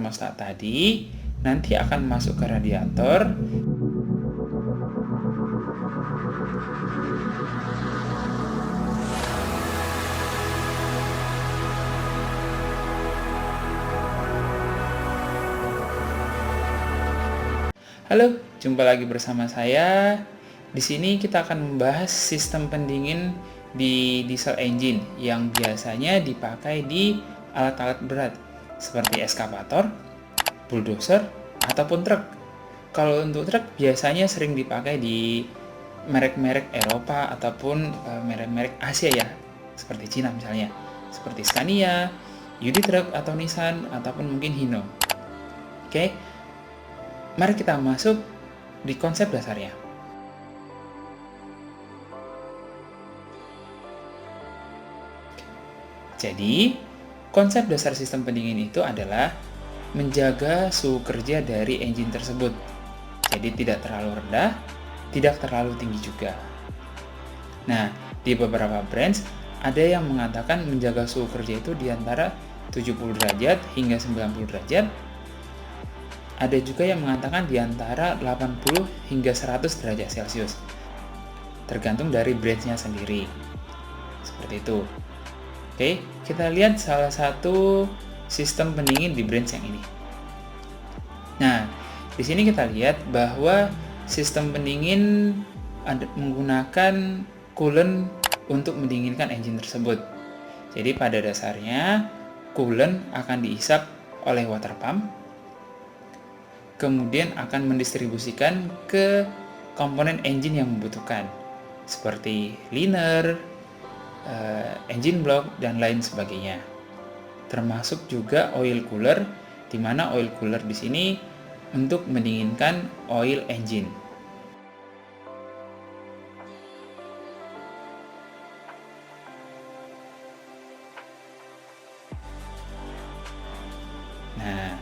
termostat tadi nanti akan masuk ke radiator. Halo, jumpa lagi bersama saya. Di sini kita akan membahas sistem pendingin di diesel engine yang biasanya dipakai di alat-alat berat seperti eskavator, bulldozer, ataupun truk. Kalau untuk truk biasanya sering dipakai di merek-merek Eropa ataupun merek-merek Asia ya, seperti Cina misalnya, seperti Scania, UD Truck atau Nissan ataupun mungkin Hino. Oke. Mari kita masuk di konsep dasarnya. Jadi, konsep dasar sistem pendingin itu adalah menjaga suhu kerja dari engine tersebut. Jadi tidak terlalu rendah, tidak terlalu tinggi juga. Nah, di beberapa brands ada yang mengatakan menjaga suhu kerja itu di antara 70 derajat hingga 90 derajat. Ada juga yang mengatakan di antara 80 hingga 100 derajat Celcius. Tergantung dari brandnya sendiri. Seperti itu. Oke, kita lihat salah satu sistem pendingin di brand yang ini. Nah, di sini kita lihat bahwa sistem pendingin menggunakan coolant untuk mendinginkan engine tersebut. Jadi pada dasarnya coolant akan diisap oleh water pump, kemudian akan mendistribusikan ke komponen engine yang membutuhkan, seperti liner, engine block, dan lain sebagainya. Termasuk juga oil cooler, di mana oil cooler di sini untuk mendinginkan oil engine. Nah,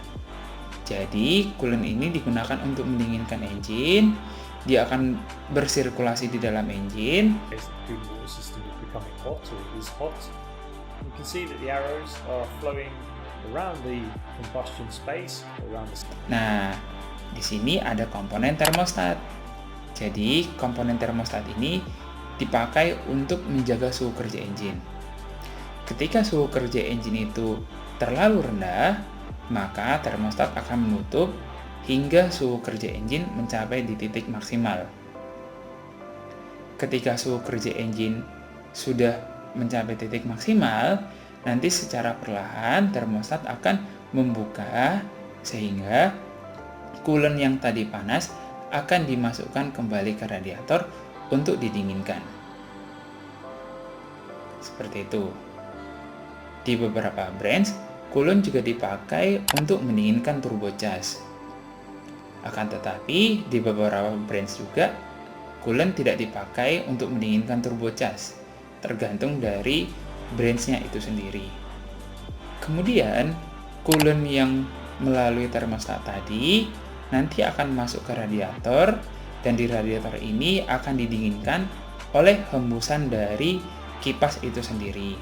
jadi coolant ini digunakan untuk mendinginkan engine. Dia akan bersirkulasi di dalam engine. As the cooling water system is becoming hot or is hot, you can see that the arrows are flowing around the combustion space, around the. Nah, di sini ada komponen termostat. Jadi, komponen termostat ini dipakai untuk menjaga suhu kerja engine. Ketika suhu kerja engine itu terlalu rendah, maka termostat akan menutup hingga suhu kerja engine mencapai di titik maksimal. Ketika suhu kerja engine sudah mencapai titik maksimal, nanti secara perlahan termostat akan membuka sehingga coolant yang tadi panas akan dimasukkan kembali ke radiator untuk didinginkan. Seperti itu. Di beberapa brands, coolant juga dipakai untuk mendinginkan turbocharge. Akan tetapi, di beberapa brands juga, coolant tidak dipakai untuk mendinginkan turbocharge, tergantung dari brands-nya itu sendiri. Kemudian, coolant yang melalui termostat tadi nanti akan masuk ke radiator, dan di radiator ini akan didinginkan oleh hembusan dari kipas itu sendiri.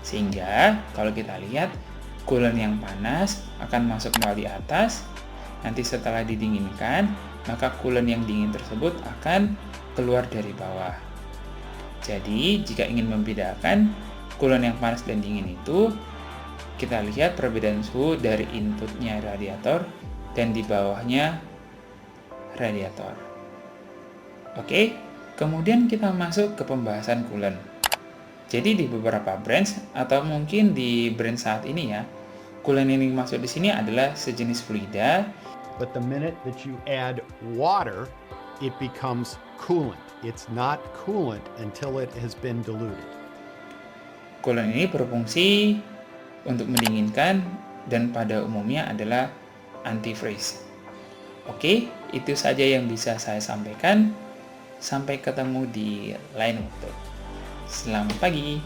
Sehingga kalau kita lihat coolant yang panas akan masuk melalui atas, nanti setelah didinginkan maka coolant yang dingin tersebut akan keluar dari bawah. Jadi jika ingin membedakan coolant yang panas dan dingin itu, kita lihat perbedaan suhu dari inputnya radiator dan di bawahnya radiator. Oke, kemudian kita masuk ke pembahasan coolant. Jadi di beberapa brands atau mungkin di brand saat ini ya, coolant yang dimaksud di sini adalah sejenis fluida. But the minute that you add water, it becomes coolant. It's not coolant until it has been diluted. Coolant ini berfungsi untuk mendinginkan dan pada umumnya adalah antifreeze. Oke, itu saja yang bisa saya sampaikan. Sampai ketemu di lain waktu. Selamat pagi.